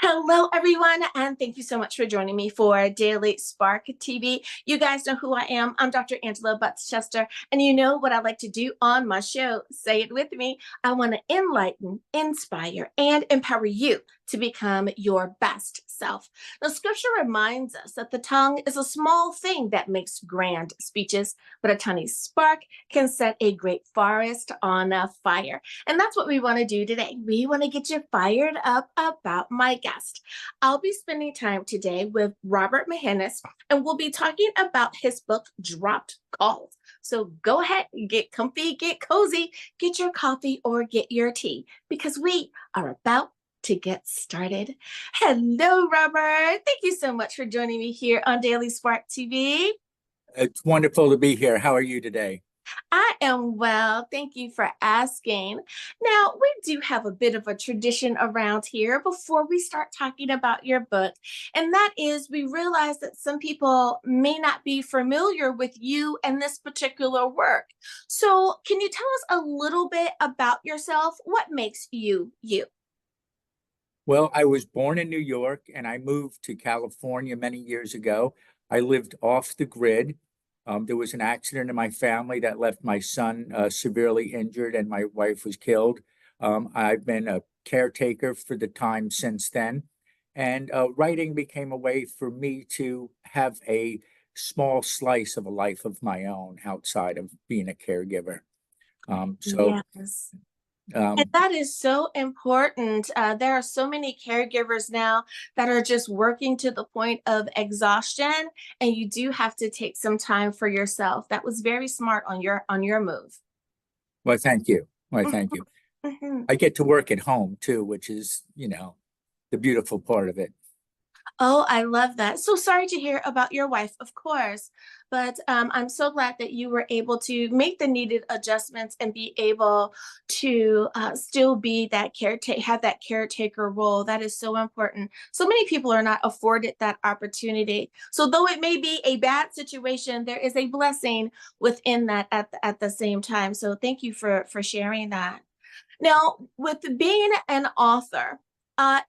Hello, everyone, and thank you so much for joining me for Daily Spark TV. You guys know who I am. I'm Dr. Angela Butts-Chester, and you know what I like to do on my show. Say it with me. I want to enlighten, inspire, and empower you to become your best self. Now, scripture reminds us that the tongue is a small thing that makes grand speeches, but a tiny spark can set a great forest on a fire. And that's what we want to do today. We want to get you fired up about my guest. I'll be spending time today with Robert McGuiness, and we'll be talking about his book, Dropped Calls. So go ahead, get comfy, get cozy, get your coffee or get your tea, because we are about to get started. Hello, Robert. Thank you so much for joining me here on Daily Spark TV. It's wonderful to be here. How are you today? I am well. Thank you for asking. Now, we do have a bit of a tradition around here before we start talking about your book. And that is, we realize that some people may not be familiar with you and this particular work. So, can you tell us a little bit about yourself? What makes you you? Well, I was born in New York and I moved to California many years ago. I lived off the grid. There was an accident in my family that left my son severely injured and my wife was killed. I've been a caretaker for the time since then. And writing became a way for me to have a small slice of a life of my own outside of being a caregiver. Um, so Yes. And um, that is so important. There are so many caregivers now that are just working to the point of exhaustion, and you do have to take some time for yourself. That was very smart on your move. well, thank you. Well, Mhm, thank you. mhm. I get to work at home too, which is, the beautiful part of it. Oh, I love that. So sorry to hear about your wife, of course, but I'm so glad that you were able to make the needed adjustments and be able to still be that caretaker, have that caretaker role. That is so important. So many people are not afforded that opportunity. So though it may be a bad situation, there is a blessing within that at the same time. So thank you for sharing that. Now, with being an author,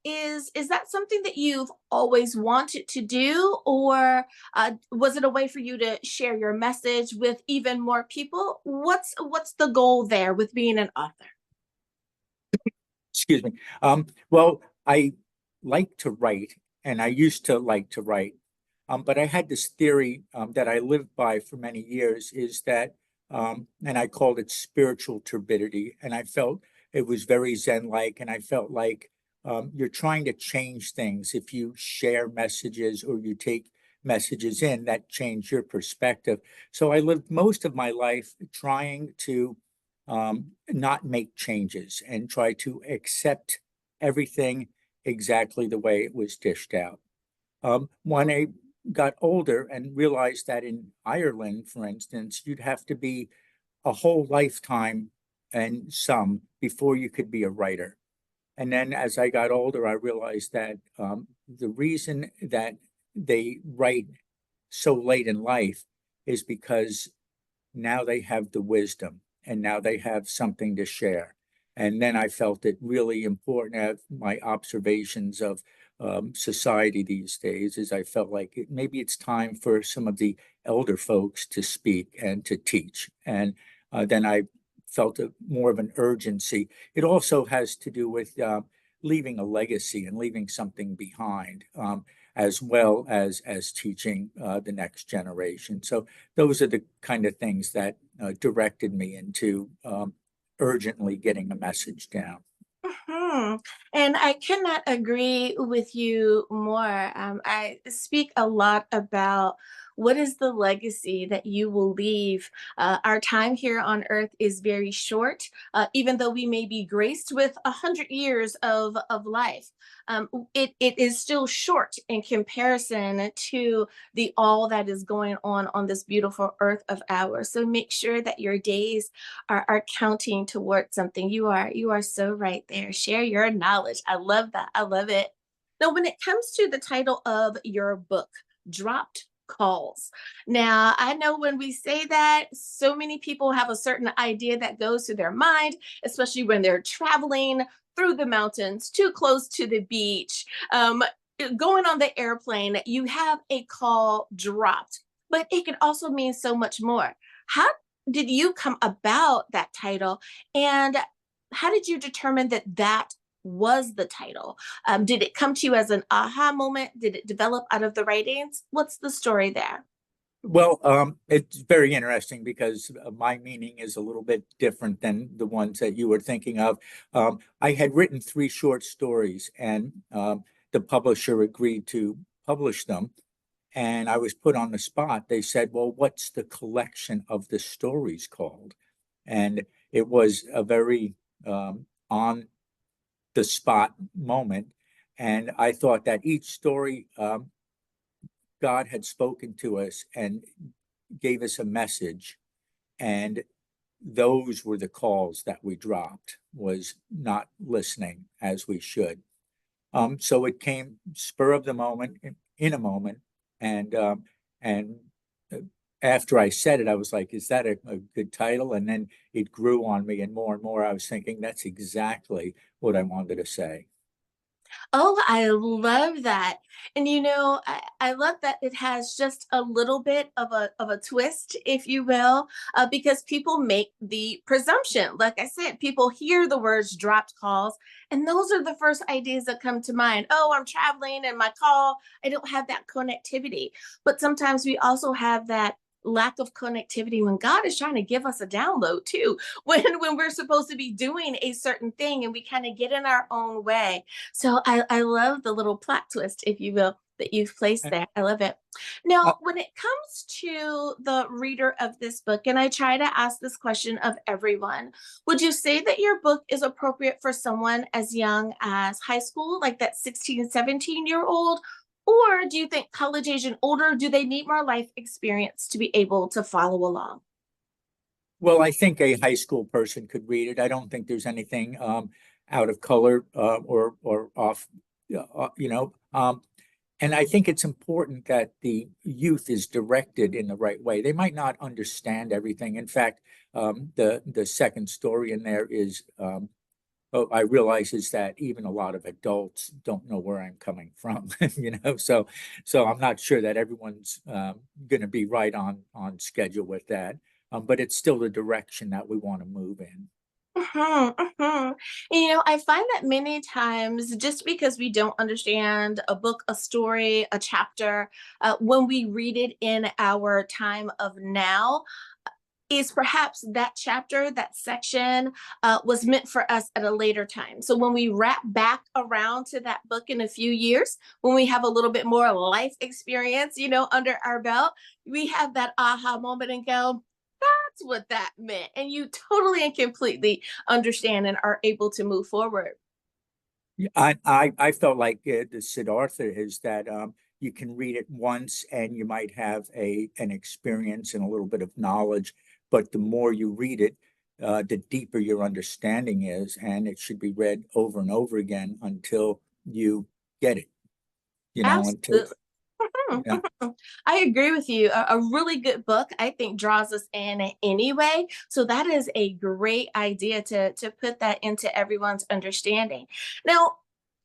is that something that you've always wanted to do, or was it a way for you to share your message with even more people? What's the goal there with being an author? Excuse me. Well, I like to write, and I used to like to write, but I had this theory that I lived by for many years is that, and I called it spiritual turbidity, and I felt it was very Zen-like, and I felt like you're trying to change things if you share messages or you take messages in that change your perspective. So I lived most of my life trying to not make changes and try to accept everything exactly the way it was dished out. When I got older and realized that in Ireland, for instance, you'd have to be a whole lifetime and some before you could be a writer. And then as I got older, I realized that the reason that they write so late in life is because now they have the wisdom and now they have something to share. And then I felt it really important at my observations of society these days is I felt like maybe it's time for some of the elder folks to speak and to teach. And then I felt more of an urgency. It also has to do with leaving a legacy and leaving something behind, as well as teaching the next generation. So those are the kind of things that directed me into urgently getting a message down. Mhm. And I cannot agree with you more. I speak a lot about what is the legacy that you will leave. Our time here on earth is very short, even though we may be graced with 100 years of life. It is still short in comparison to the all that is going on this beautiful earth of ours. So make sure that your days are counting towards something. You are so right there. Share your knowledge. I love that. I love it. Now, when it comes to the title of your book, Dropped Calls. Now, I know when we say that, so many people have a certain idea that goes through their mind, especially when they're traveling through the mountains, too close to the beach, going on the airplane, you have a call dropped, but it could also mean so much more. How did you come about that title? And how did you determine that that was the title? Did it come to you as an aha moment? Did it develop out of the writings? What's the story there? Well, it's very interesting because my meaning is a little bit different than the ones that you were thinking of. I had written three short stories, and the publisher agreed to publish them. And I was put on the spot. They said, "Well, what's the collection of the stories called?" And it was a very on the spot moment. And I thought that each story, God had spoken to us and gave us a message. And those were the calls that we dropped, was not listening as we should. So it came spur of the moment, in a moment. And after I said it, I was like, is that a good title? And then it grew on me, and more I was thinking, that's exactly what I wanted to say. Oh, I love that. And I love that it has just a little bit of a twist, if you will, because people make the presumption. Like I said, people hear the words dropped calls, and those are the first ideas that come to mind. Oh, I'm traveling and my call, I don't have that connectivity. But sometimes we also have that lack of connectivity when God is trying to give us a download too, when we're supposed to be doing a certain thing and we kind of get in our own way. So I love the little plot twist, if you will, that you've placed there. I love it. Uh, Now, when it comes to the reader of this book, and I try to ask this question of everyone, would you say that your book is appropriate for someone as young as high school, like that 16, 17-year old? Or do you think college age and older, do they need more life experience to be able to follow along? well, I think a high school person could read it. I don't think there's anything out of color or off, you know. And I think it's important that the youth is directed in the right way. They might not understand everything. In fact, the second story in there is, I realize is that even a lot of adults don't know where I'm coming from, So I'm not sure that everyone's going to be right on schedule with that. But it's still the direction that we want to move in. Mhm, mhm. I find that many times, just because we don't understand a book, a story, a chapter, when we read it in our time of now, is perhaps that chapter, that section was meant for us at a later time. So when we wrap back around to that book in a few years, when we have a little bit more life experience, under our belt, we have that aha moment and go, that's what that meant. And you totally and completely understand and are able to move forward. Yeah, I felt like the Siddhartha is that you can read it once and you might have an experience and a little bit of knowledge, but the more you read it, the deeper your understanding is, and it should be read over and over again until you get it. Until Absolutely. Mhm, yeah. mhm. I agree with you. A really good book, I think, draws us in anyway. So that is a great idea to put that into everyone's understanding. Now,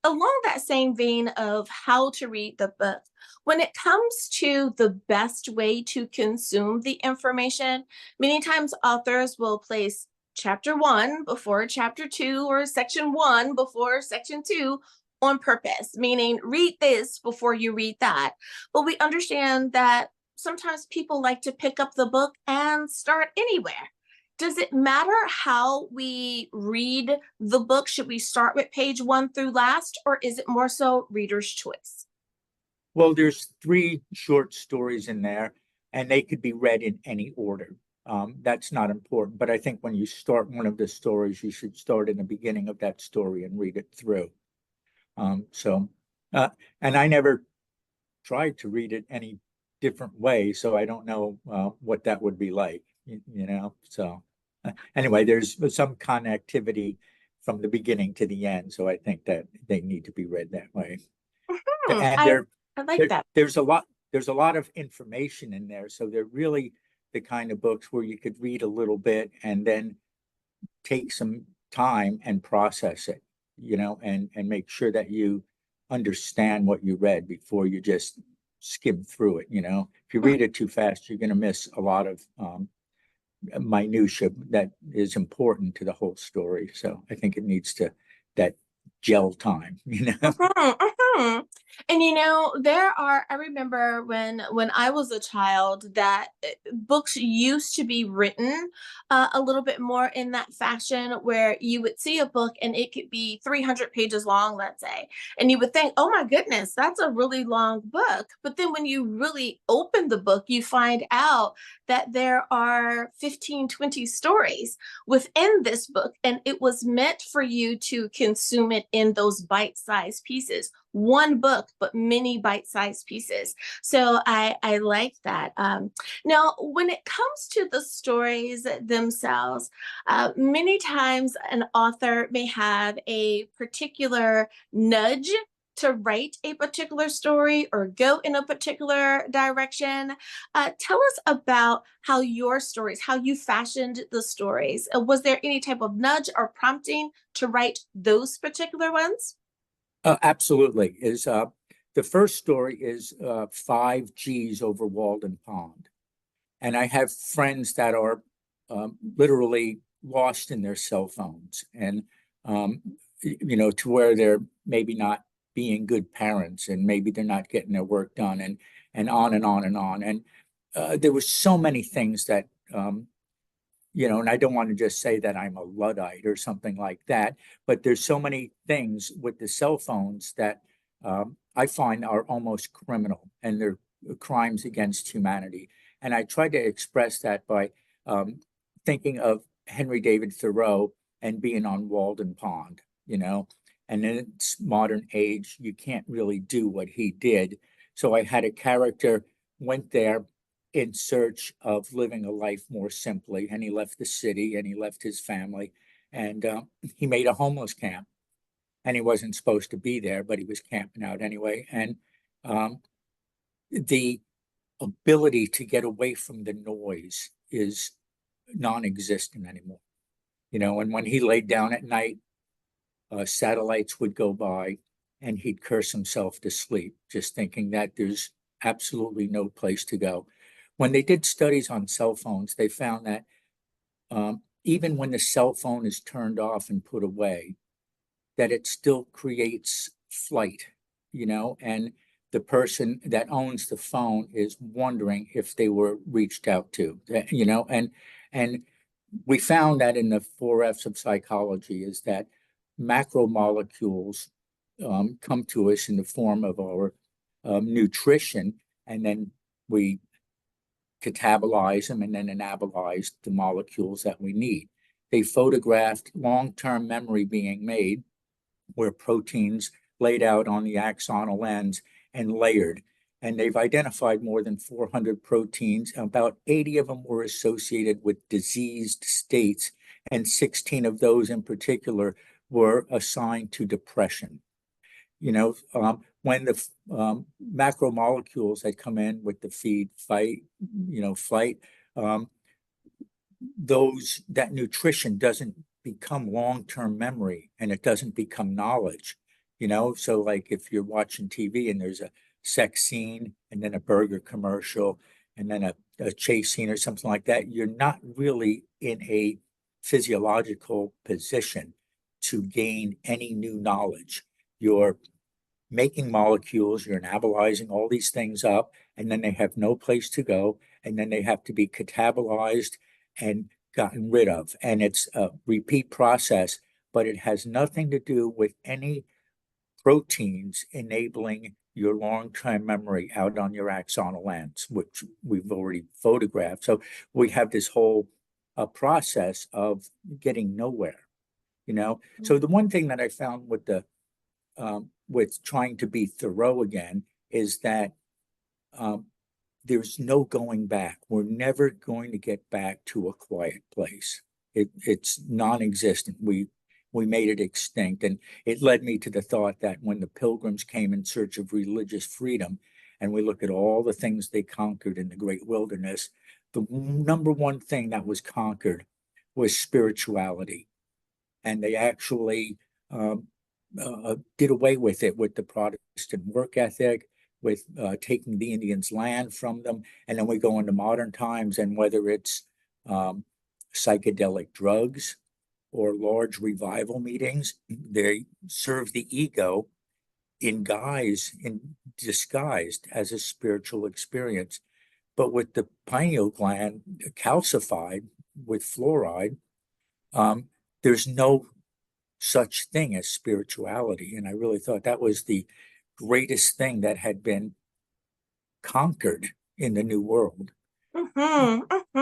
along that same vein of how to read the book, when it comes to the best way to consume the information, many times authors will place chapter one before chapter two or section one before section two on purpose, meaning read this before you read that. But we understand that sometimes people like to pick up the book and start anywhere. Does it matter how we read the book? Should we start with page one through last, or is it more so reader's choice? Well, there's three short stories in there, and they could be read in any order. That's not important, but I think when you start one of the stories, you should start in the beginning of that story and read it through. So, uh, and I never tried to read it any different way, so I don't know what that would be like, So, anyway, there's some connectivity from the beginning to the end, so I think that they need to be read that way. Hmm, And I like that. there's a lot of information in there, so they're really the kind of books where you could read a little bit and then take some time and process it. and make sure that you understand what you read before you just skim through it. If you read it too fast, you're going to miss a lot of minutia that is important to the whole story. So I think it needs that gel time. Mhm, mhm. And I remember when I was a child that books used to be written a little bit more in that fashion where you would see a book and it could be 300 pages long, let's say, and you would think, oh my goodness, that's a really long book. But then when you really open the book, you find out that there are 15, 20 stories within this book, and it was meant for you to consume it in those bite-sized pieces. One book, but many bite-sized pieces. So I like that. Now, when it comes to the stories themselves, many times an author may have a particular nudge to write a particular story or go in a particular direction. Tell us about how your stories, how you fashioned the stories. Was there any type of nudge or prompting to write those particular ones? Absolutely. Is The first story is 5 Gs over Walden Pond. And I have friends that are literally lost in their cell phones, and to where they're maybe not being good parents, and maybe they're not getting their work done, and on and on and on. And there were so many things that and I don't want to just say that I'm a Luddite or something like that, but there's so many things with the cell phones that I find are almost criminal, and they're crimes against humanity. And I try to express that by thinking of Henry David Thoreau and being on Walden Pond. And in its modern age, you can't really do what he did. So I had a character went there in search of living a life more simply. And he left the city and he left his family, and he made a homeless camp. And he wasn't supposed to be there, but he was camping out anyway. And um, the ability to get away from the noise is non-existent anymore. And when he laid down at night, satellites would go by and he'd curse himself to sleep, just thinking that there's absolutely no place to go. When they did studies on cell phones, they found that even when the cell phone is turned off and put away, that it still creates flight, and the person that owns the phone is wondering if they were reached out to, and we found that in the 4 F's of psychology is that macromolecules come to us in the form of our nutrition, and then we catabolize them and then anabolize the molecules that we need. They photographed long-term memory being made where proteins laid out on the axonal ends and layered. And they've identified more than 400 proteins. About 80 of them were associated with diseased states, and 16 of those in particular were assigned to depression. When the macromolecules had come in with the feed, flight, um, that nutrition doesn't become long-term memory, and it doesn't become knowledge. So like if you're watching TV and there's a sex scene and then a burger commercial and then a chase scene or something like that, you're not really in a physiological position to gain any new knowledge. You're making molecules, you're anabolizing all these things up, and then they have no place to go, and then they have to be catabolized and gotten rid of. And it's a repeat process, but it has nothing to do with any proteins enabling your long-term memory out on your axonal ends, which we've already photographed. So we have this whole process of getting nowhere. So the one thing that I found with trying to be Thoreau again is that there's no going back. We're never going to get back to a quiet place. It's non-existent. We made it extinct. And it led me to the thought that when the pilgrims came in search of religious freedom, and we look at all the things they conquered in the great wilderness, the number one thing that was conquered was spirituality. And they actually did away with it, with the Protestant work ethic, with taking the Indians' land from them. And then we go into modern times, and whether it's psychedelic drugs or large revival meetings, they serve the ego in disguised as a spiritual experience. But with the pineal gland calcified with fluoride, there's no such thing as spirituality. And I really thought that was the greatest thing that had been conquered in the New World. Oh,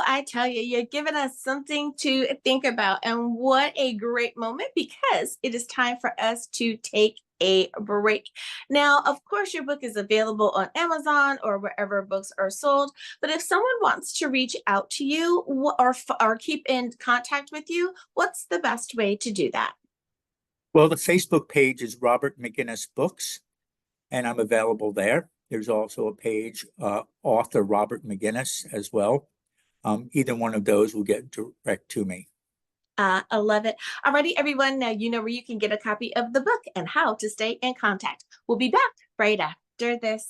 I tell you, you're giving us something to think about. And what a great moment, because it is time for us to take a break. Now, of course, your book is available on Amazon or wherever books are sold. But if someone wants to reach out to you or keep in contact with you, what's the best way to do that? Well, the Facebook page is Robert McGuiness Books, and I'm available there. There's also a page, author Robert McGuiness as well. Either one of those will get direct to me. I love it. Alrighty, everyone. Now you know where you can get a copy of the book and how to stay in contact. We'll be back right after this.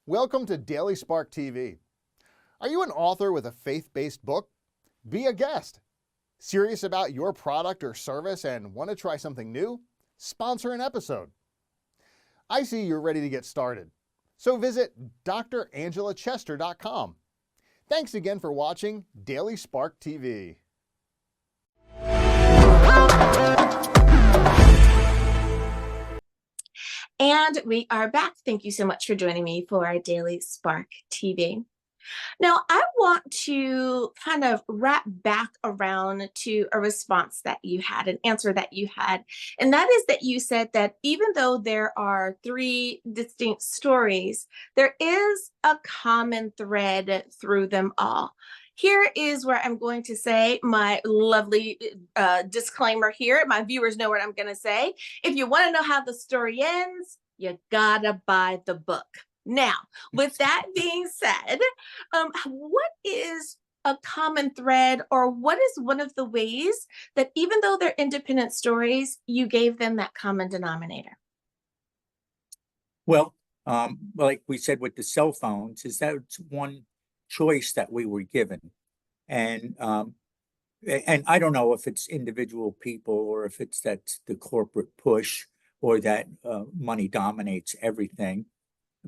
Welcome to Daily Spark TV. Are you an author with a faith-based book? Be a guest. Serious about your product or service and want to try something new? Sponsor an episode. I see you're ready to get started. So visit drangela.chester.com. Thanks again for watching Daily Spark TV. And we are back. Thank you so much for joining me for our Daily Spark TV. Now, I want to kind of wrap back around to a response that you had, an answer that you had. And that is that you said that even though there are three distinct stories, there is a common thread through them all. Here is where I'm going to say my lovely disclaimer here. My viewers know what I'm going to say. If you want to know how the story ends, you gotta buy the book. Now, with that being said, what is a common thread, or what is one of the ways that even though they're independent stories, you gave them that common denominator? Well, like we said with the cell phones, is that it's one choice that we were given. And I don't know if it's individual people or if it's that's the corporate push or that money dominates everything.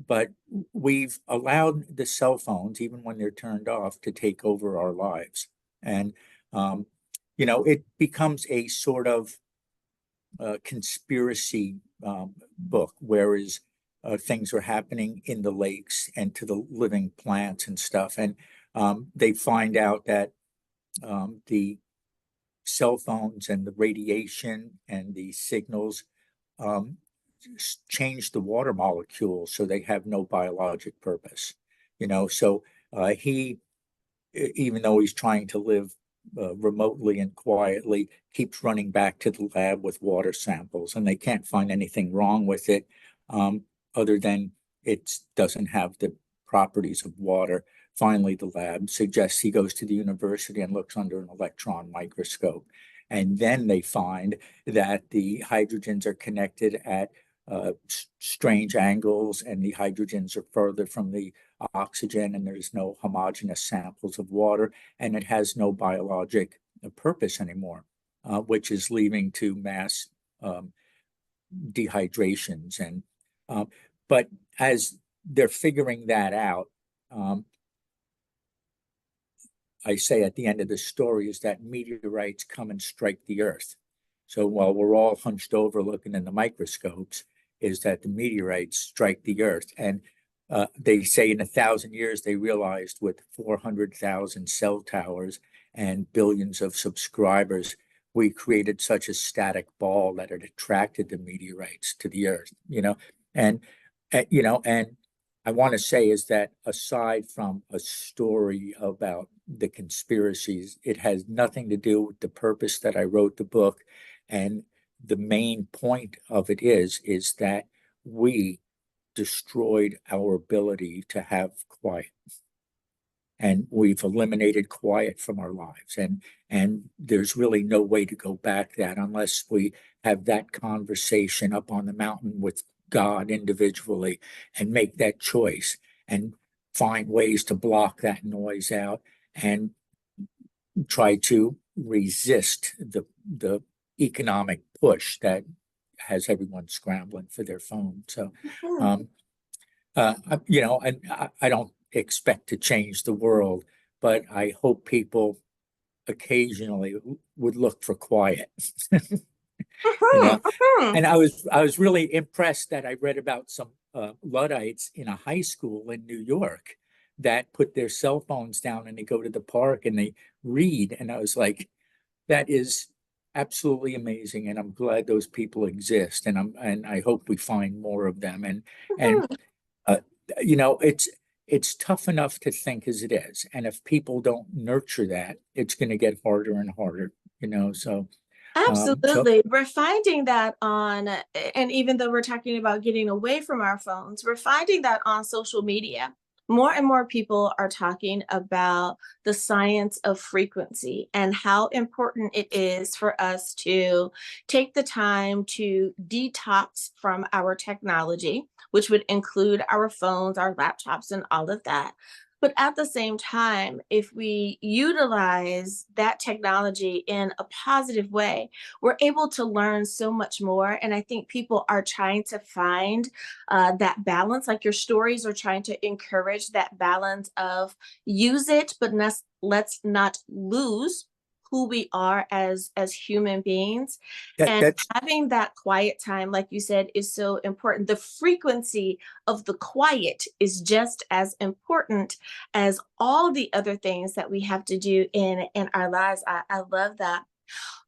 But we've allowed the cell phones, even when they're turned off, to take over our lives. And, it becomes a sort of conspiracy book, whereas things are happening in the lakes and to the living plants and stuff. And they find out that the cell phones and the radiation and the signals change the water molecules so they have no biologic purpose. So he, even though he's trying to live remotely and quietly, keeps running back to the lab with water samples, and they can't find anything wrong with it other than it doesn't have the properties of water. Finally, the lab suggests he goes to the university and looks under an electron microscope. And then they find that the hydrogens are connected at strange angles, and the hydrogens are further from the oxygen, and there's no homogeneous samples of water, and it has no biologic purpose anymore, which is leading to mass dehydrations. And but as they're figuring that out, I say at the end of the story is that meteorites come and strike the Earth. So while we're all hunched over looking in the microscopes, is that the meteorites strike the Earth. And they say in 1,000 years, they realized with 400,000 cell towers and billions of subscribers, we created such a static ball that it attracted the meteorites to the Earth, and I want to say is that aside from a story about the conspiracies, it has nothing to do with the purpose that I wrote the book. And the main point of it is that we destroyed our ability to have quiet. And we've eliminated quiet from our lives. And there's really no way to go back that unless we have that conversation up on the mountain with God individually and make that choice and find ways to block that noise out and try to resist the economic push that has everyone scrambling for their phone. So, and I don't expect to change the world, but I hope people occasionally would look for quiet. And I was really impressed that I read about some Luddites in a high school in New York that put their cell phones down and they go to the park and they read. And I was like, that is absolutely amazing. And I'm glad those people exist. And I hope we find more of them. And it's tough enough to think as it is. And if people don't nurture that, it's going to get harder and harder, so. Absolutely. We're finding that and even though we're talking about getting away from our phones, we're finding that on social media. More and more people are talking about the science of frequency and how important it is for us to take the time to detox from our technology, which would include our phones, our laptops, and all of that. But at the same time, if we utilize that technology in a positive way, we're able to learn so much more. And I think people are trying to find that balance. Like your stories are trying to encourage that balance of use it, but let's not lose who we are as human beings. And That's having that quiet time, like you said, is so important. The frequency of the quiet is just as important as all the other things that we have to do in our lives. I love that.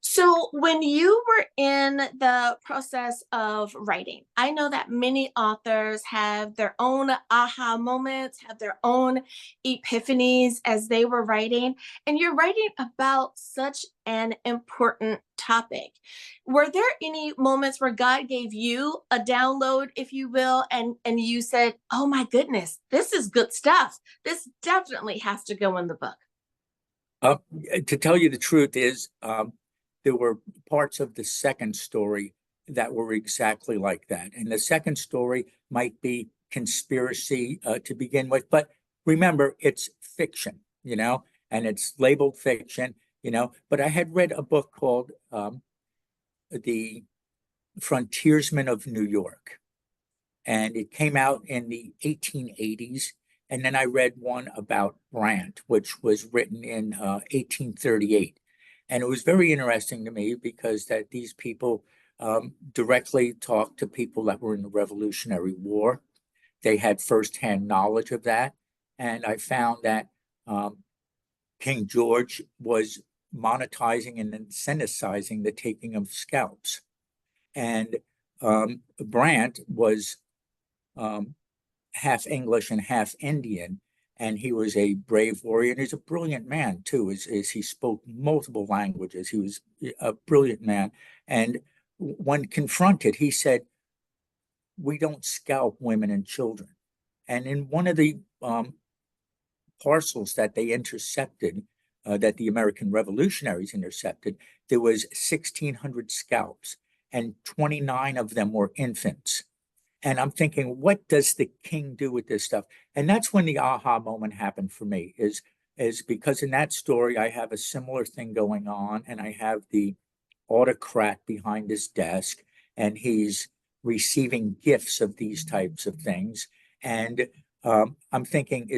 So, when you were in the process of writing, I know that many authors have their own aha moments, have their own epiphanies as they were writing, and you're writing about such an important topic. Were there any moments where God gave you a download, if you will, and you said, "Oh my goodness, this is good stuff. This definitely has to go in the book." uh, to tell you the truth is there were parts of the second story that were exactly like that. And the second story might be conspiracy to begin with, but remember, it's fiction, and it's labeled fiction, but I had read a book called The Frontiersman of New York, and it came out in the 1880s. And then I read one about Brant, which was written in 1838. And it was very interesting to me because that these people directly talked to people that were in the Revolutionary War. They had firsthand knowledge of that. And I found that King George was monetizing and incentivizing the taking of scalps. And Brant was half English and half Indian, and he was a brave warrior. And he's a brilliant man too. As he spoke multiple languages, he was a brilliant man. And when confronted, he said, "We don't scalp women and children." And in one of the parcels that they intercepted, that the American revolutionaries intercepted, there was 1,600 scalps, and 29 of them were infants. And I'm thinking, what does the king do with this stuff? And that's when the aha moment happened for me, is because in that story, I have a similar thing going on, and I have the autocrat behind his desk, and he's receiving gifts of these types of things. And I'm thinking,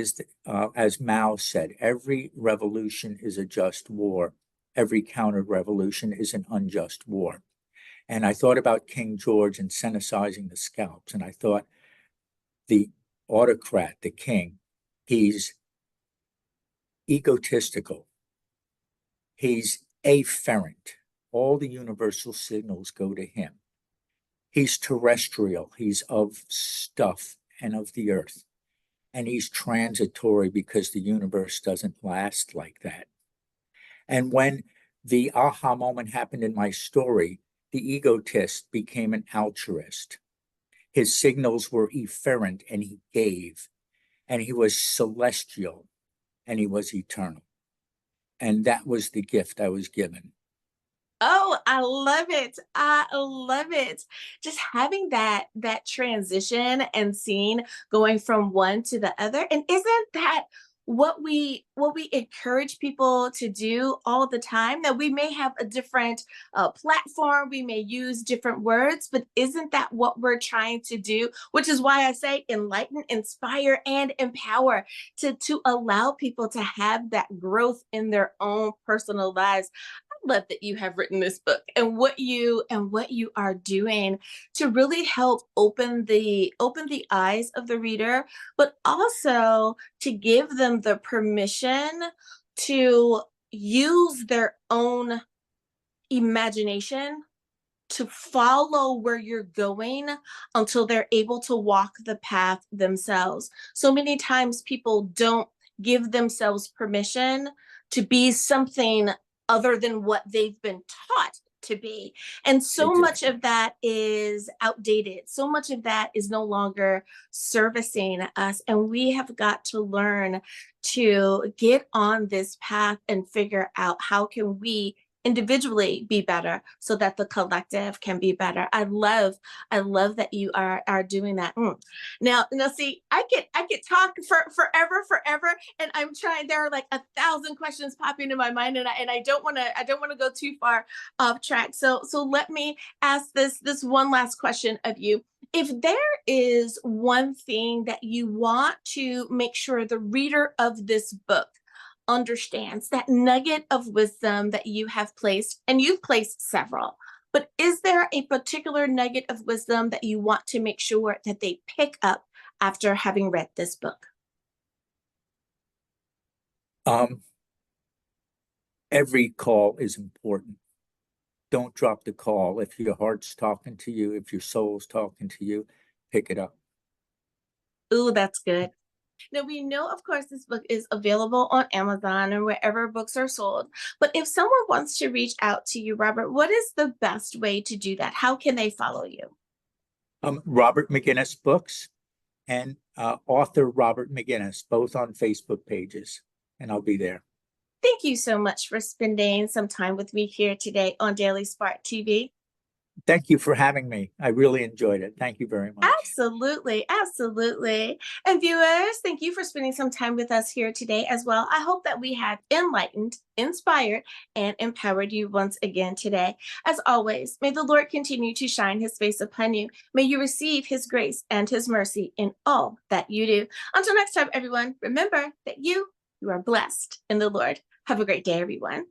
as Mao said, every revolution is a just war. Every counter revolution is an unjust war. And I thought about King George incentivizing the scalps. And I thought the autocrat, the king, he's egotistical. He's afferent. All the universal signals go to him. He's terrestrial. He's of stuff and of the earth. And he's transitory because the universe doesn't last like that. And when the aha moment happened in my story, the egotist became an altruist. His signals were efferent, and he gave, and he was celestial, and he was eternal. And that was the gift I was given. Oh, I love it. I love it. Just having that transition and seeing going from one to the other. And isn't that what we encourage people to do all the time? That we may have a different platform, we may use different words, but isn't that what we're trying to do? Which is why I say enlighten, inspire, and empower to allow people to have that growth in their own personal lives. Love that you have written this book and what you are doing to really help open the eyes of the reader, but also to give them the permission to use their own imagination to follow where you're going until they're able to walk the path themselves. So many times people don't give themselves permission to be something other than what they've been taught to be. And so much Exactly. of that is outdated. So much of that is no longer servicing us. And we have got to learn to get on this path and figure out how can we individually be better so that the collective can be better. I love that you are doing that. Now see, I could talk for forever, and I'm trying. There are like 1,000 questions popping in my mind, and I don't want to go too far off track. So let me ask this one last question of you. If there is one thing that you want to make sure the reader of this book understands, that nugget of wisdom that you have placed, and you've placed several, but is there a particular nugget of wisdom that you want to make sure that they pick up after having read this book? Um, every call is important. Don't drop the call. If your heart's talking to you, if your soul's talking to you, pick it up. Ooh, that's good. Now, we know, of course, this book is available on Amazon and wherever books are sold. But if someone wants to reach out to you, Robert, what is the best way to do that? How can they follow you? Robert McGuiness Books and author Robert McGuiness, both on Facebook pages, and I'll be there. Thank you so much for spending some time with me here today on Daily Spark TV. Thank you for having me. I really enjoyed it. Thank you very much. Absolutely, absolutely. And viewers, thank you for spending some time with us here today as well. I hope that we have enlightened, inspired, and empowered you once again today. As always, may the Lord continue to shine his face upon you. May you receive his grace and his mercy in all that you do. Until next time, everyone, remember that you are blessed in the Lord. Have a great day, everyone.